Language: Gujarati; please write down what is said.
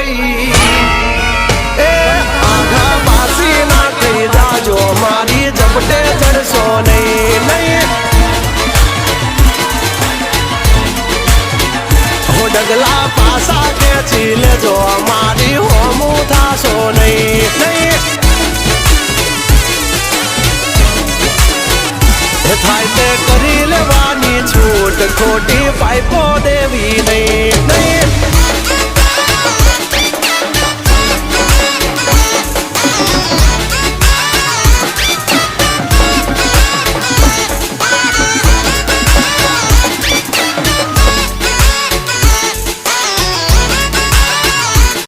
ભાઈ એ આઘા પાસી ના થઈ જાજો મારી ઝપટે ચડશો નહીં નહીં હો ડગલા પાસા ખેંચી લેજો મારી હોમું થાશો નહીં નહીં થાય તે કરી લેવાની છૂટ ખોટી પાઇપો દેવી નહીં નહીં